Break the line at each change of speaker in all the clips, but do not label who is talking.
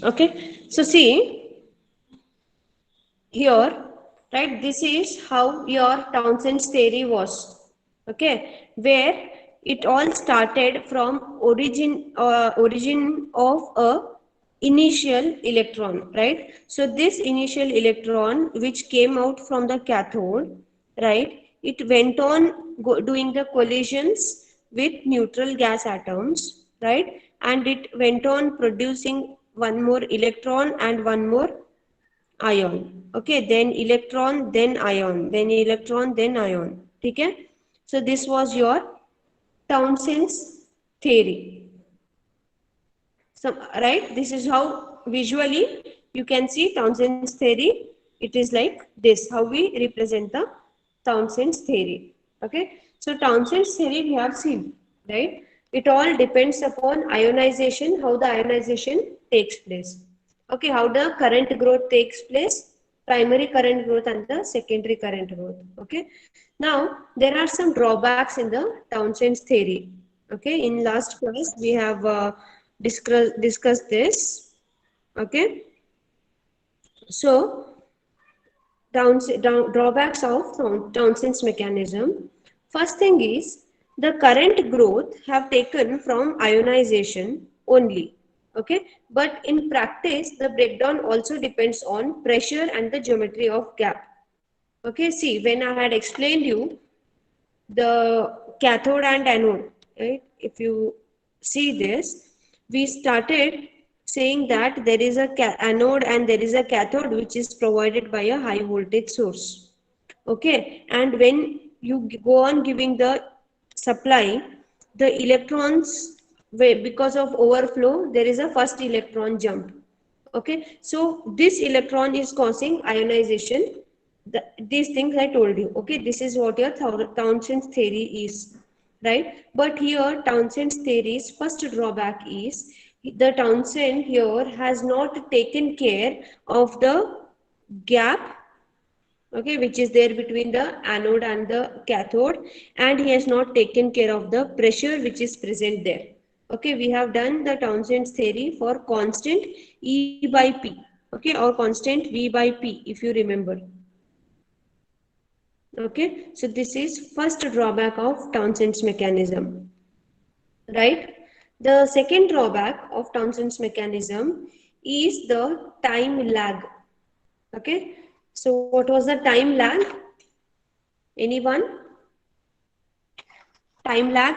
Okay, so see here, right? This is how your Townsend's theory was. Okay, where it all started from origin of a initial electron, right? So this initial electron which came out from the cathode, right? It went on doing the collisions with neutral gas atoms, right? And it went on producing one more electron and one more ion. Okay, then electron, then ion, then electron, then ion. Okay, so this was your Townsend's theory. So right, this is how visually you can see Townsend's theory. It is like this, how we represent the Townsend's theory. Okay, so Townsend's theory we have seen, right? It all depends upon ionization, how the ionization takes place. Okay, how the current growth takes place, primary current growth and the secondary current growth. Okay, now there are some drawbacks in the Townsend's theory. Okay, in last class we have discussed this. Okay, so drawbacks of Townsend's mechanism. First thing is the current growth have taken from ionization only. Okay, but in practice the breakdown also depends on pressure and the geometry of gap. Okay, see, when I had explained you the cathode and anode, right? If you see this, we started saying that there is a anode and there is a cathode which is provided by a high voltage source. Okay, and when you go on giving the supply, the electrons, because of overflow, there is a first electron jump. Okay, so this electron is causing ionization. These things I told you. Okay, this is what your Townsend's theory is, right? But here Townsend's theory's first drawback is the Townsend here has not taken care of the gap, okay, which is there between the anode and the cathode, and he has not taken care of the pressure which is present there. Okay, we have done the Townsend's theory for constant E by P, okay, or constant V by P, if you remember. Okay, so this is first drawback of Townsend's mechanism, right? The second drawback of Townsend's mechanism is the time lag. Okay, so what was the time lag? Anyone? Time lag?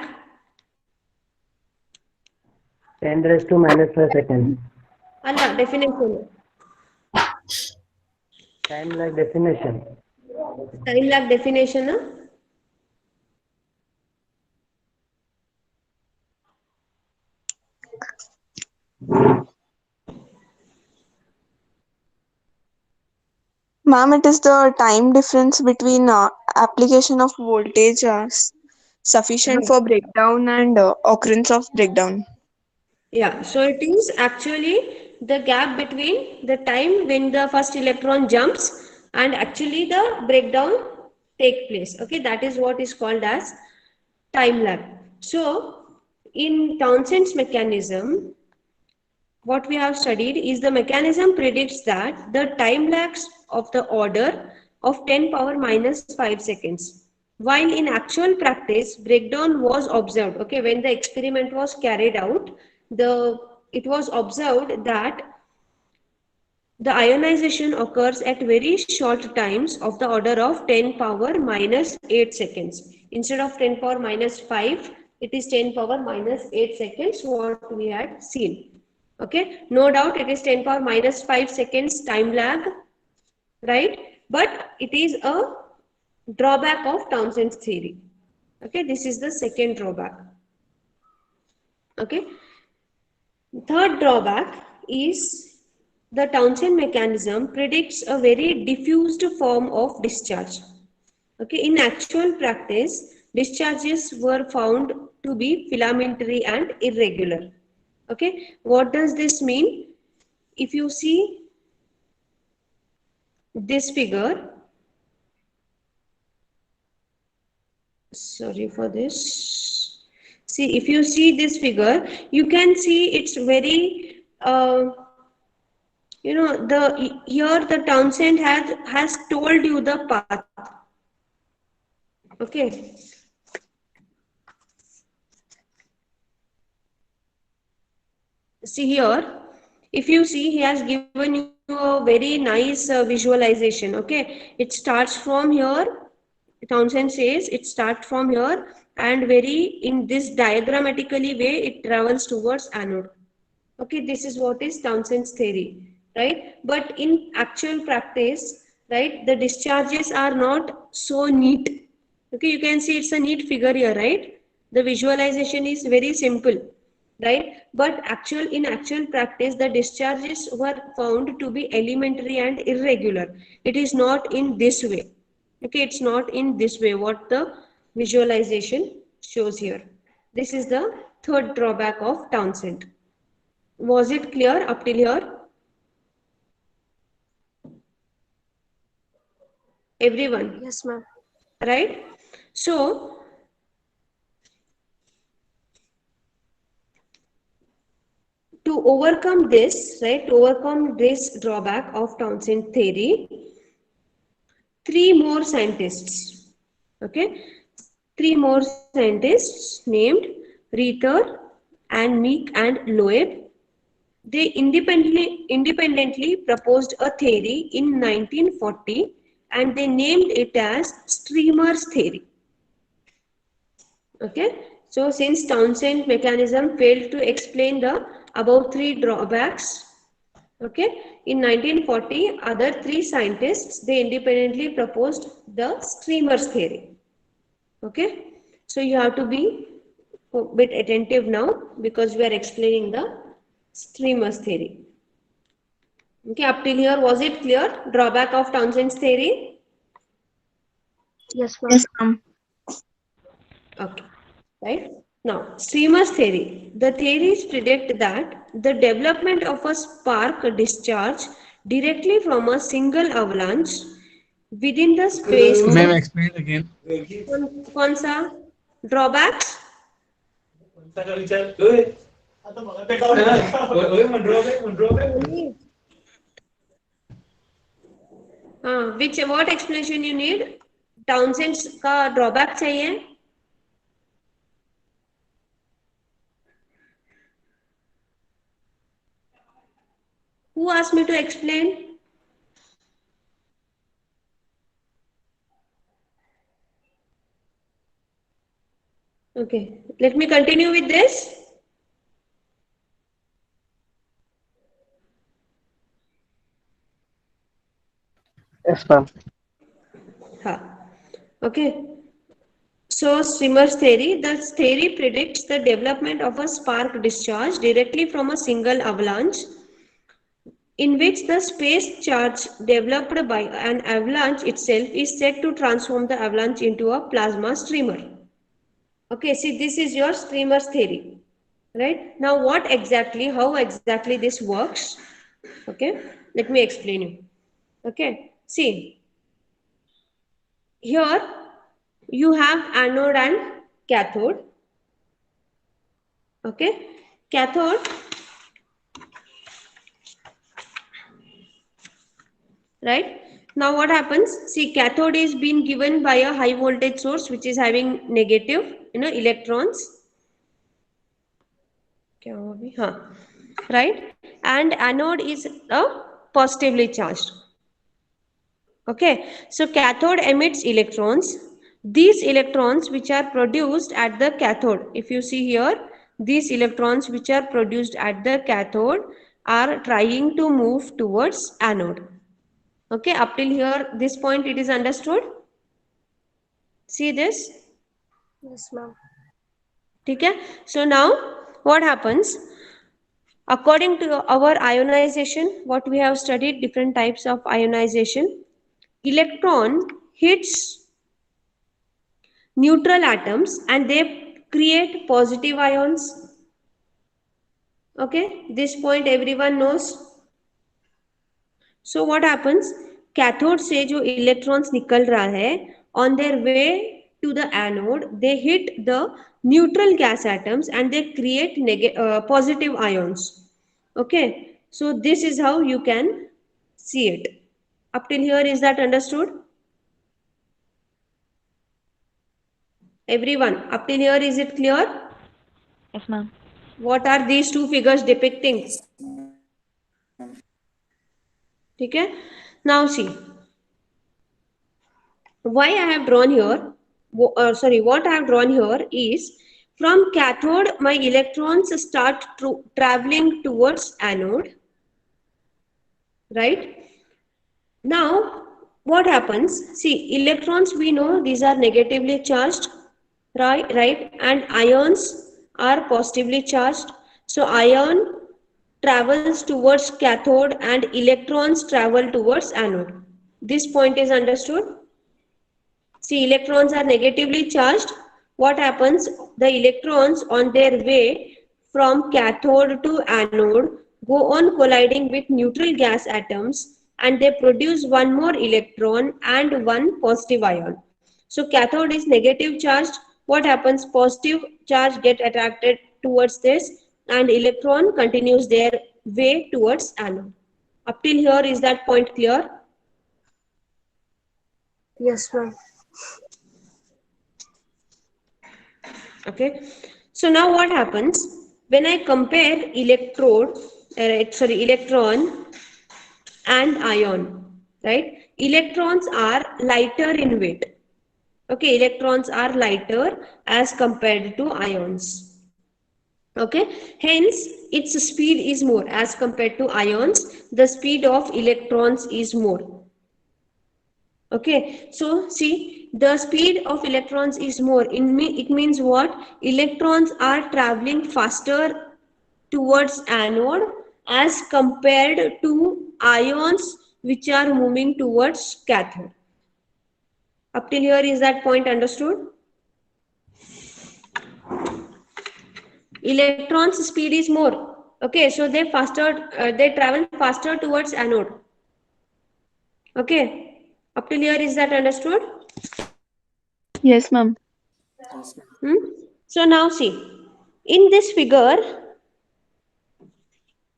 10 raised to minus 5 seconds.
Allah, definition.
Time like definition.
Time lag definition.
Ma'am, it is the time difference between application of voltage sufficient for breakdown and occurrence of breakdown.
Yeah, so it is actually the gap between the time when the first electron jumps and actually the breakdown take place. Okay, that is what is called as time lag. So in Townsend's mechanism, what we have studied is the mechanism predicts that the time lags of the order of 10 power minus 5 seconds. While in actual practice, breakdown was observed. Okay, when the experiment was carried out, it was observed that the ionization occurs at very short times of the order of 10 power minus 8 seconds. Instead of 10 power minus 5, it is 10 power minus 8 seconds, what we had seen. Okay, no doubt it is 10 power minus 5 seconds time lag, right? But it is a drawback of Townsend's theory. Okay, this is the second drawback. Okay, third drawback is the Townsend mechanism predicts a very diffused form of discharge. Okay, in actual practice, discharges were found to be filamentary and irregular. Okay, what does this mean? If you see this figure, sorry for this. See, if you see this figure, you can see it's very you know, here the Townsend has told you the path. Okay. See here, if you see, he has given you a very nice visualization. Okay, it starts from here. Townsend says it starts from here, and very in this diagrammatically way it travels towards anode. Okay, this is what is Townsend's theory, right? But in actual practice, right, the discharges are not so neat. Okay, you can see it's a neat figure here, right? The visualization is very simple, right? But in actual practice, the discharges were found to be elementary and irregular. It is not in this way. Okay, it's not in this way what the visualization shows here. This is the third drawback of Townsend. Was it clear up till here? Everyone,
Yes, ma'am.
right? So, to overcome this, right, to overcome this drawback of Townsend theory, three more scientists, okay, three more scientists named Reuther and Meek and Loeb, they independently proposed a theory in 1940 and they named it as streamer's theory. Okay, so since Townsend mechanism failed to explain the above three drawbacks, okay, in 1940, other three scientists, they independently proposed the streamer's theory. Okay, so you have to be a bit attentive now because we are explaining the streamer's theory. Okay, up till here, was it clear? Drawback of Townsend's theory?
Yes, ma'am.
Yes, ma'am.
Okay, right. Now, streamer's theory. The theories predict that the development of a spark discharge directly from a single avalanche within the space.
Ma'am, explain it again.
कौन सा drawbacks? Which what explanation you need? Townsend का drawback चाहिए? Who asked me to explain? Okay, let me continue with this.
Yes, ma'am.
Okay. So, streamer's theory. The theory predicts the development of a spark discharge directly from a single avalanche in which the space charge developed by an avalanche itself is said to transform the avalanche into a plasma streamer. Okay, see, this is your streamer's theory, right? Now, how exactly this works? Okay, let me explain you. Okay, see, here you have anode and cathode. Okay, cathode, right? Now what happens? See, cathode is being given by a high voltage source which is having negative, electrons. Right? And anode is positively charged. Okay, so cathode emits electrons. These electrons which are produced at the cathode, if you see here, these electrons which are produced at the cathode are trying to move towards anode. Okay, up till here, this point it is understood. See this?
Yes, ma'am.
Okay, so now what happens? According to our ionization, what we have studied, different types of ionization, electron hits neutral atoms and they create positive ions. Okay, this point everyone knows. So what happens? Cathode से जो electrons निकल रहा है, on their way to the anode, they hit the neutral gas atoms and they create positive ions. Okay, So this is how you can see it. Up till here, is that understood? Everyone, up till here, is it clear?
Yes, ma'am.
What are these two figures depicting? Okay. Now see, why I have drawn here, what I have drawn here is, from cathode my electrons start traveling towards anode, right? Now what happens? See, electrons, we know these are negatively charged, right? And ions are positively charged. So ion travels towards cathode and electrons travel towards anode. This point is understood? See, electrons are negatively charged. What happens? The electrons on their way from cathode to anode go on colliding with neutral gas atoms, and they produce one more electron and one positive ion. So cathode is negative charged. What happens? Positive charge get attracted towards this, and electron continues their way towards anode. Up till here, is that point clear?
Yes, ma'am.
Okay, so now what happens when I compare electron and ion, right? Electrons are lighter in weight. Okay, electrons are lighter as compared to ions. Okay, hence its speed is more as compared to ions. The speed of electrons is more. Okay, so see, the speed of electrons is more. It means what? Electrons are traveling faster towards anode as compared to ions which are moving towards cathode. Up till here, is that point understood? Electrons speed is more. Okay, so they travel faster towards anode. Okay, up till here, is that understood?
Yes, ma'am.
So now see, in this figure,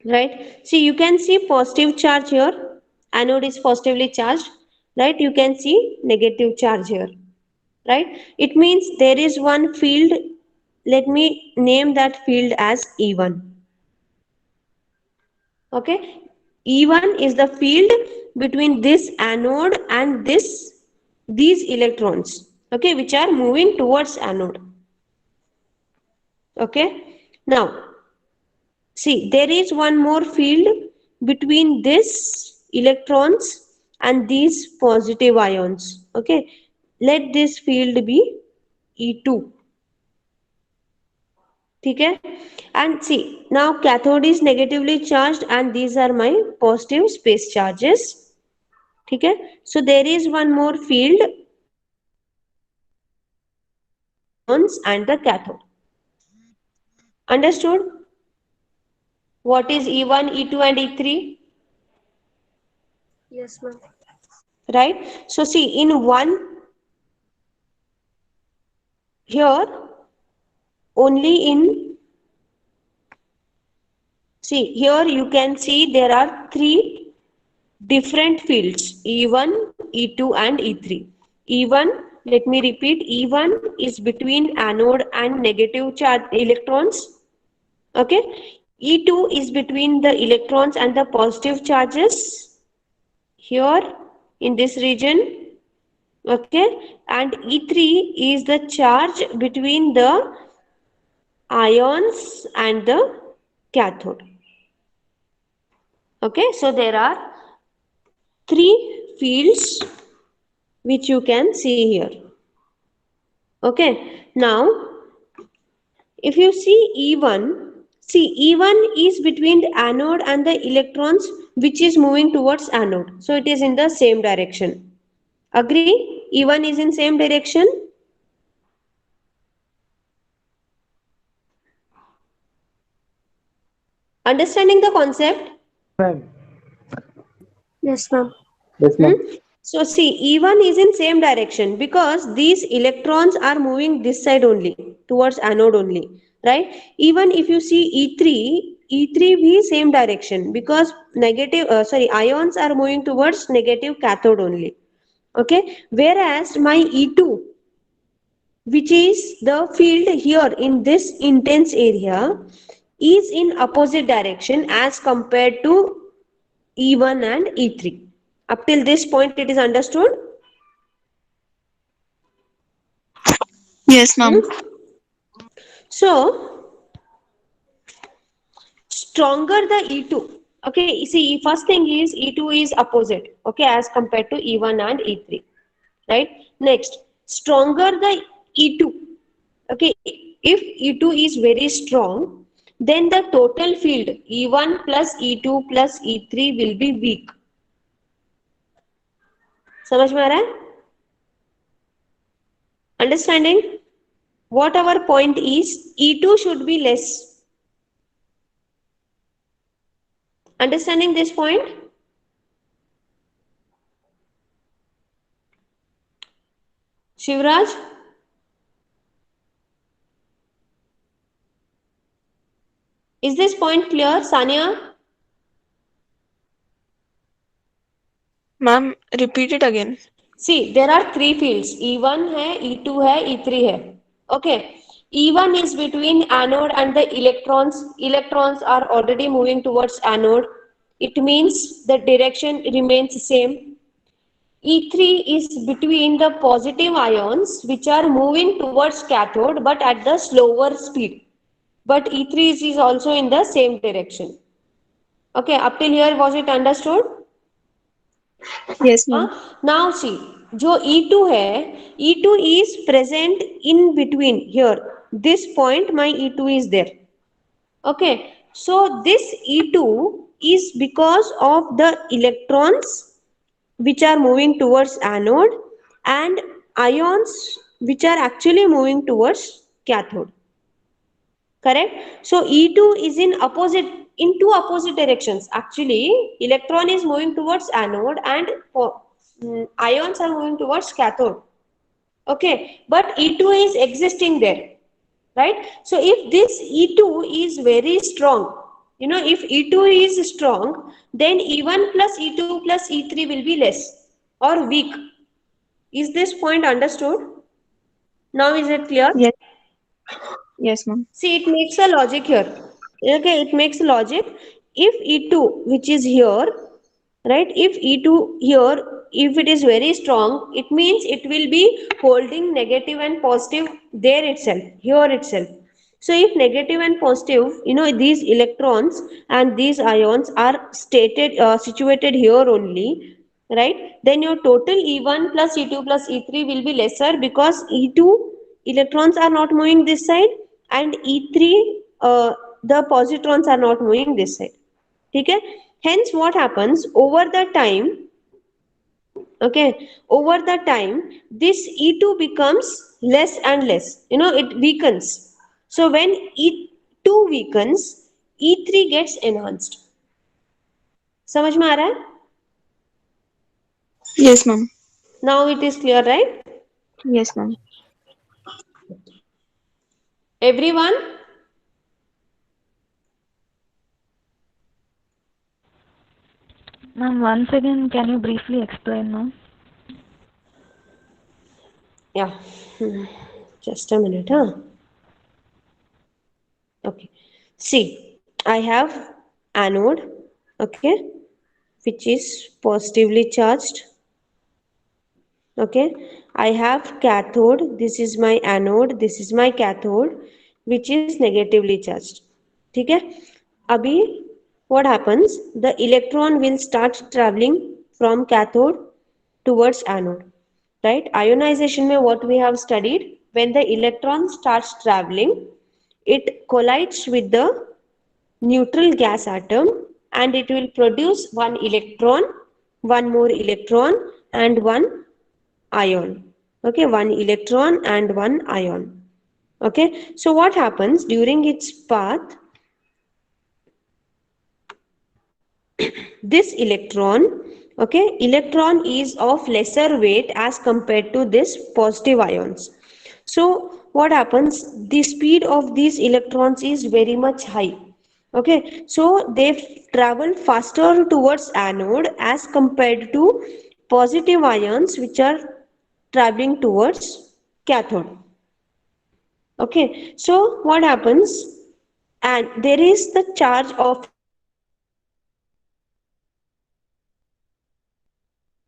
right, see, you can see positive charge here, anode is positively charged, right? You can see negative charge here, right? It means there is one field. Let me name that field as E1. Okay, E1 is the field between this anode and these electrons, okay, which are moving towards anode. Okay, now see, there is one more field between this electrons and these positive ions. Okay, let this field be E2. Okay, and see, now cathode is negatively charged and these are my positive space charges. Okay, so there is one more field ions and the cathode. Understood? What is E1, E2 and E3?
Yes, ma'am.
Right? So see, in one here, only in, see, here you can see there are three different fields, E1, E2 and E3. E1, let me repeat, E1 is between anode and negative charge electrons. Okay, E2 is between the electrons and the positive charges here in this region. Okay, and E3 is the charge between the ions and the cathode. Okay, so there are three fields which you can see here. Okay, now if you see E1, see, E1 is between the anode and the electrons which is moving towards anode. So it is in the same direction. Agree? E1 is in same direction. Understanding the concept?
Ma'am.
Yes, ma'am.
Yes, ma'am.
So see, E1 is in same direction because these electrons are moving this side only, towards anode only, right? Even if you see E3 be same direction because ions are moving towards negative cathode only. Okay, whereas my E2, which is the field here in this intense area, is in opposite direction as compared to E1 and E3. Up till this point it is understood?
Yes, ma'am.
So, stronger the E2. Okay, see, first thing is E2 is opposite, okay, as compared to E1 and E3, right? Next, stronger the E2. Okay, if E2 is very strong, then the total field E1 plus E2 plus E3 will be weak. समझ में आ रहा है? Understanding? What our point is, E2 should be less. Understanding this point? Shivraj? Is this point clear, Sania?
Ma'am, repeat it again.
See, there are three fields. E1 है, E2 है, E3 है. Okay. E1 is between anode and the electrons. Electrons are already moving towards anode. It means the direction remains same. E3 is between the positive ions which are moving towards cathode but at the slower speed. But E3 is also in the same direction. Okay, up till here was it understood?
Yes, ma'am.
Now see, जो E2 है, E2 is present in between here. This point my E2 is there. Okay, so this E2 is because of the electrons which are moving towards anode and ions which are actually moving towards cathode. Correct? So E2 is in two opposite directions. Actually, electron is moving towards anode and ions are moving towards cathode. Okay, but E2 is existing there, right? So if this E2 is very strong, if E2 is strong, then E1 plus E2 plus E3 will be less or weak. Is this point understood? Now is it clear?
Yes. Yes, ma'am.
See, it makes a logic here. Okay, it makes a logic. If E2, which is here, right? If E2 here, if it is very strong, it means it will be holding negative and positive there itself, here itself. So if negative and positive, these electrons and these ions are situated here only, right? Then your total E1 plus E2 plus E3 will be lesser because E2 electrons are not moving this side and E3 the positrons are not moving this side. Okay? Hence what happens over the time, okay, over the time this E2 becomes less and less, it weakens. So when E2 weakens, E3 gets enhanced. समझ में आ रहा है?
Yes, ma'am.
Now it is clear, right?
Yes, ma'am.
Everyone?
Ma'am, once again, can you briefly explain, ma'am?
Yeah. Just a minute, huh? Okay. See, I have anode, okay, which is positively charged. Okay. I have cathode. This is my anode. This is my cathode, which is negatively charged. ठीक है? अभी what happens? The electron will start traveling from cathode towards anode. Right? Ionization में what we have studied, when the electron starts traveling, it collides with the neutral gas atom and it will produce one electron, one more electron and one ion. Okay, one electron and one ion. Okay, so what happens during its path? This electron Okay, electron is of lesser weight as compared to this positive ions. So what happens? The speed of these electrons is very much high. Okay, so they travel faster towards anode as compared to positive ions which are traveling towards cathode. Okay, so what happens? And there is the charge of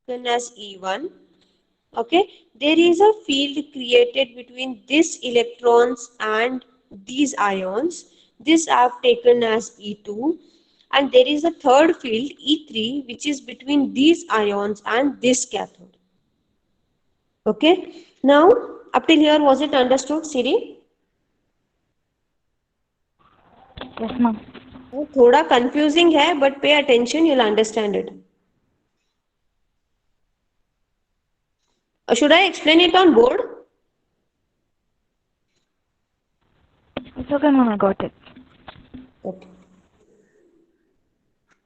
as E1. Okay, there is a field created between these electrons and these ions. This I have taken as E2, and there is a third field E3 which is between these ions and this cathode. Okay, now up till here was it understood, Siri?
Yes, ma'am.
थोड़ा confusing है, but pay attention, you'll understand it. Should I explain it on board?
It's okay, ma'am. I got it.
Okay.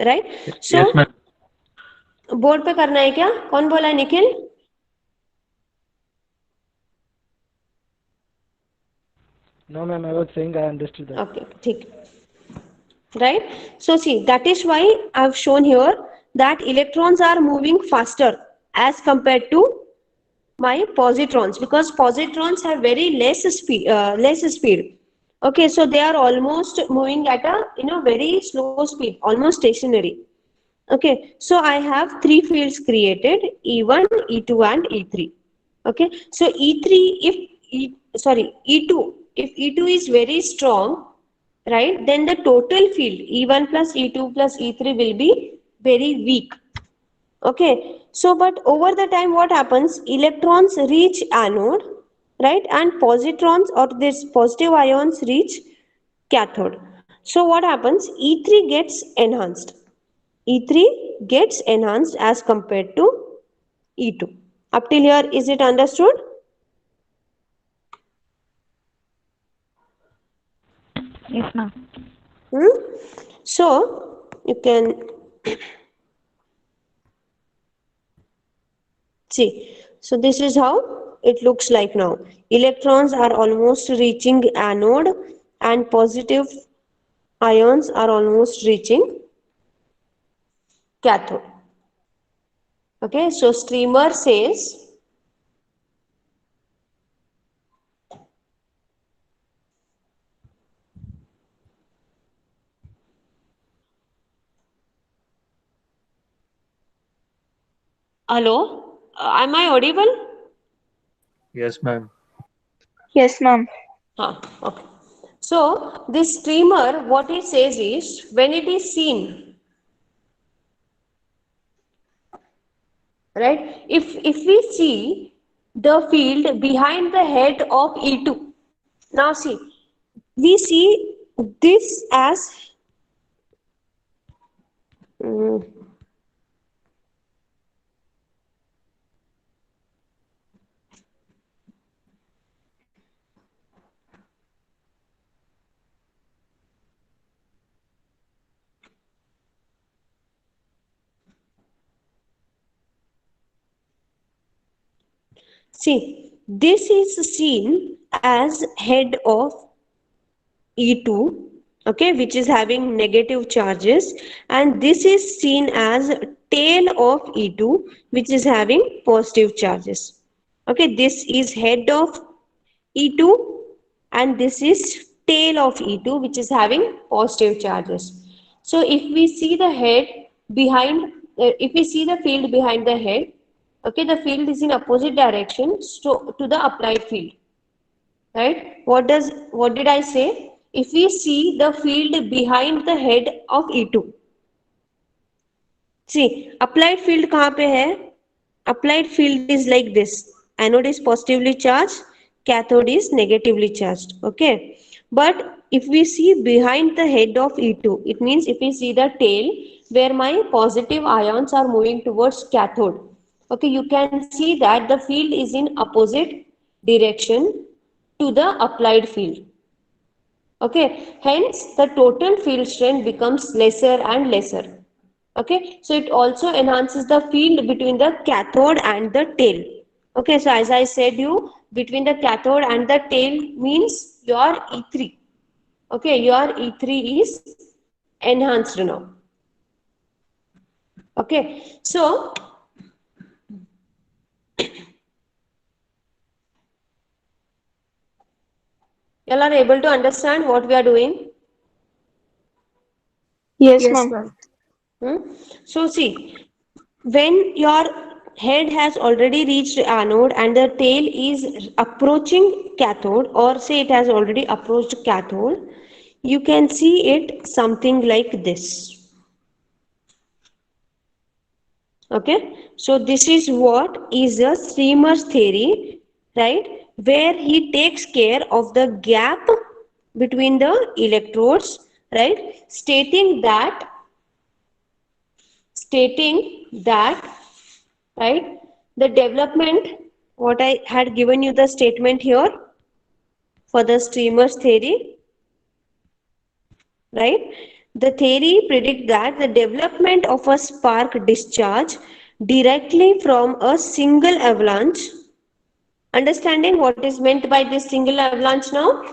Right? So,
Yes, ma'am.
Board पे करना है क्या? कौन बोला है, Nikhil?
No, ma'am, I was saying I understood that.
Okay, ठीक. Right? So see, that is why I've shown here that electrons are moving faster as compared to my positrons, because positrons have very less speed. Okay, so they are almost moving at a very slow speed, almost stationary. Okay, so I have three fields created: E1, E2, and E3. Okay, so E3, E2, if E2 is very strong, right, then the total field E1 plus E2 plus E3 will be very weak. Okay, so but over the time what happens? Electrons reach anode, right, and positrons or this positive ions reach cathode. So what happens? E3 gets enhanced. E3 gets enhanced as compared to E2. Up till here, is it understood?
Yes, ma'am.
So you can see. So this is how it looks like now. Electrons are almost reaching anode and positive ions are almost reaching cathode. Okay, so streamer says hello, am I audible?
Yes, ma'am.
Yes, ma'am.
Okay. So this streamer, what it says is, when it is seen, right? If we see the field behind the head of E2, now see, we see this as mm, see, this is seen as head of E2, okay, which is having negative charges, and this is seen as tail of E2, which is having positive charges. Okay, this is head of E2 and this is tail of E2, which is having positive charges. So if we see the head behind, if we see the field behind the head, okay, the field is in opposite direction to the applied field, right? What did I say? If we see the field behind the head of E2, see, applied field कहाँ पे है? Applied field is like this. Anode is positively charged, cathode is negatively charged. Okay. But if we see behind the head of E2, it means if we see the tail where my positive ions are moving towards cathode. Okay, you can see that the field is in opposite direction to the applied field. Okay, hence the total field strength becomes lesser and lesser. Okay, so it also enhances the field between the cathode and the tail. Okay, so as I said you, between the cathode and the tail means your E3. Okay, your E3 is enhanced now. Okay, so you all are able to understand what we are doing?
Yes,
Yes,
ma'am.
ma'am.
So see, when your head has already reached anode and the tail is approaching cathode, or say it has already approached cathode, you can see it something like this. Okay, so this is what is a streamer's theory, right? Where he takes care of the gap between the electrodes, right? Stating that, right, the development, what I had given you the statement here for the streamer's theory, right? The theory predicts that the development of a spark discharge directly from a single avalanche. Understanding what is meant by this single avalanche now?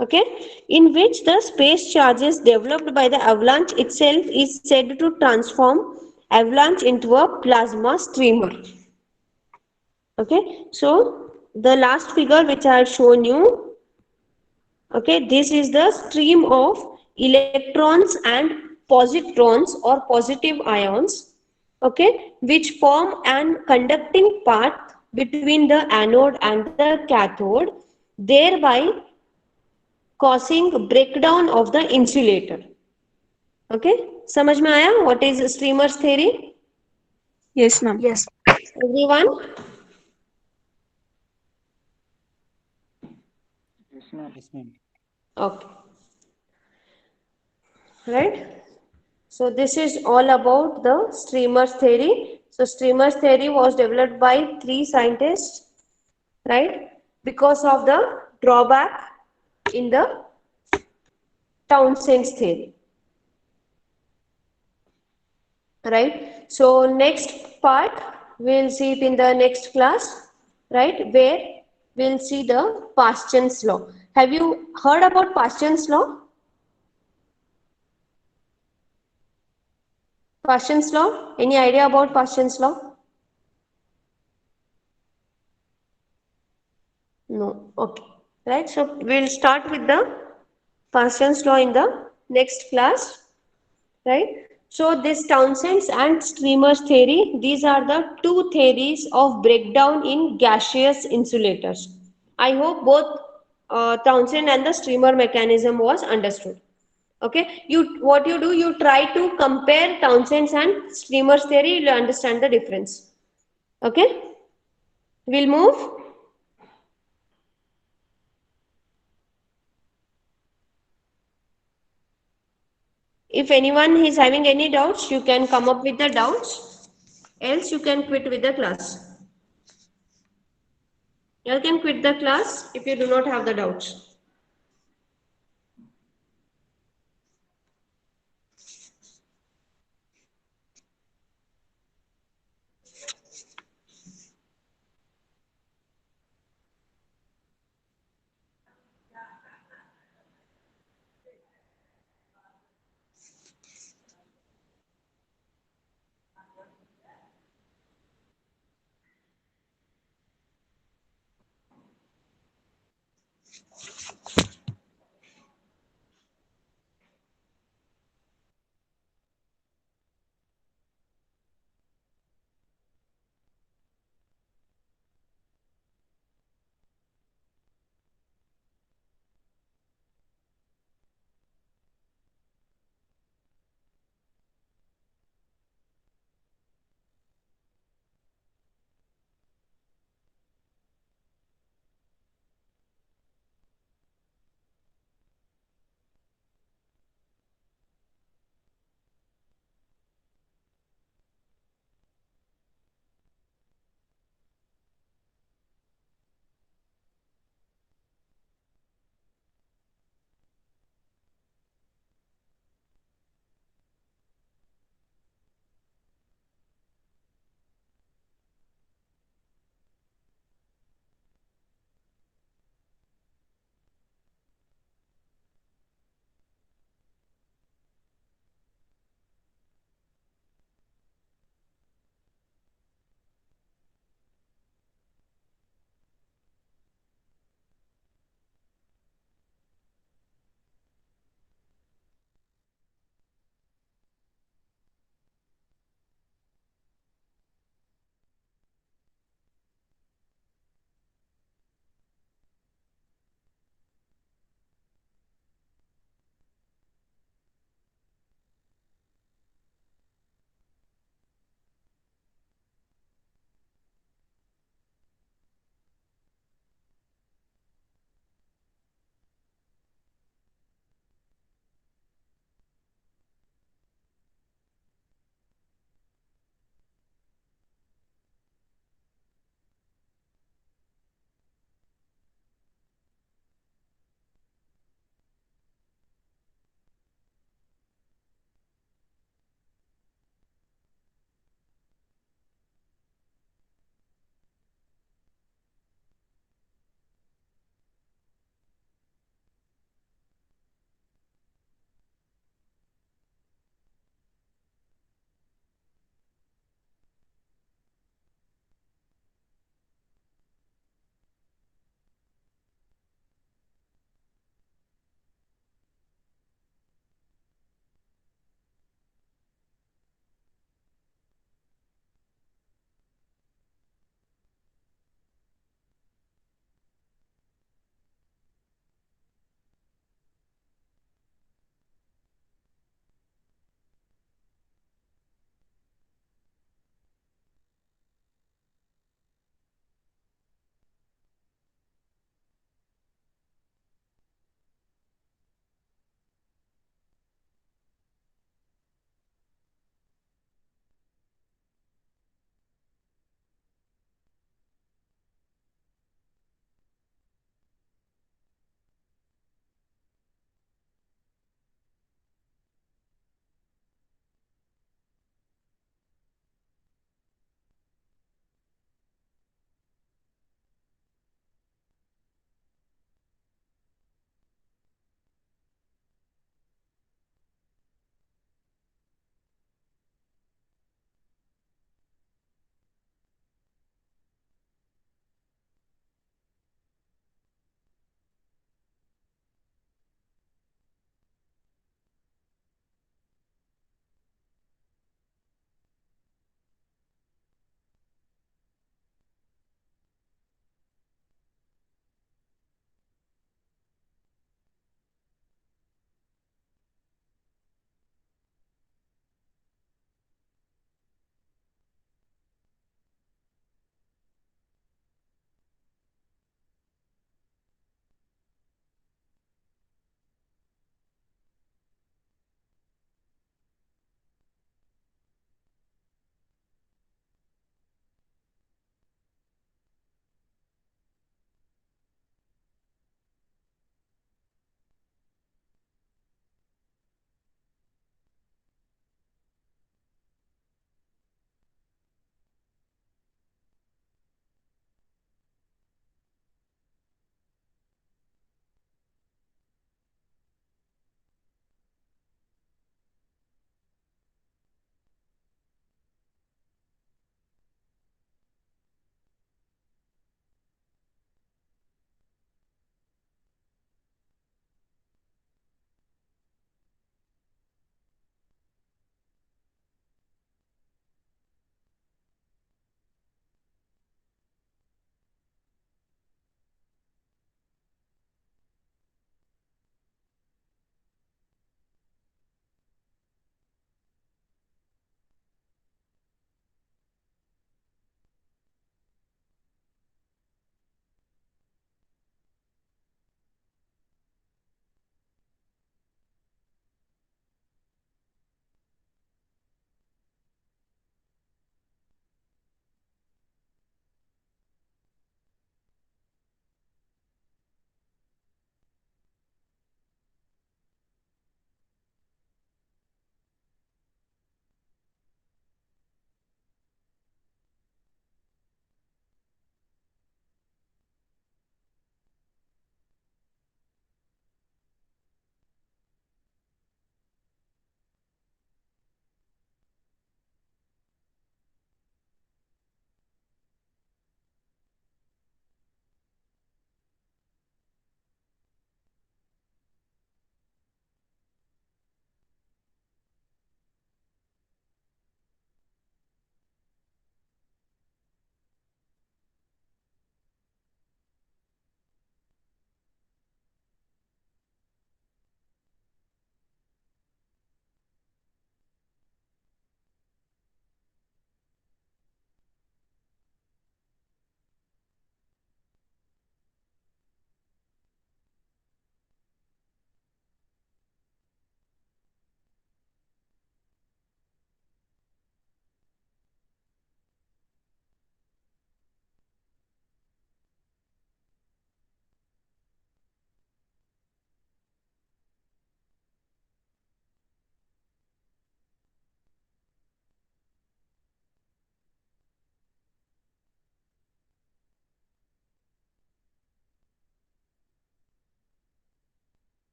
Okay, in which the space charges developed by the avalanche itself is said to transform avalanche into a plasma streamer. Okay, so the last figure which I have shown you, okay, this is the stream of electrons and positrons or positive ions, okay, which form an conducting path between the anode and the cathode, thereby causing breakdown of the insulator. Okay, समझ में आया what is streamer's theory?
Yes, ma'am.
Yes.
Everyone?
Yes, ma'am.
Okay, right? So this is all about the streamer's theory. So streamer's theory was developed by 3 scientists, right? Because of the drawback in the Townsend's theory, right? So next part we'll see it in the next class, right? Where we'll see the Paschen's law. Have you heard about Paschen's law? Paschen's law? Any idea about Paschen's law? No. Okay. Right. So we'll start with the Paschen's law in the next class. Right. So this Townsend's and Streamer's theory, these are the two theories of breakdown in gaseous insulators. I hope both Townsend and the streamer mechanism was understood. Okay, what you do, you try to compare Townsend's and Streamer's theory, you'll understand the difference. Okay, we'll move. If anyone is having any doubts, you can come up with the doubts, else you can quit with the class. You can quit the class if you do not have the doubts.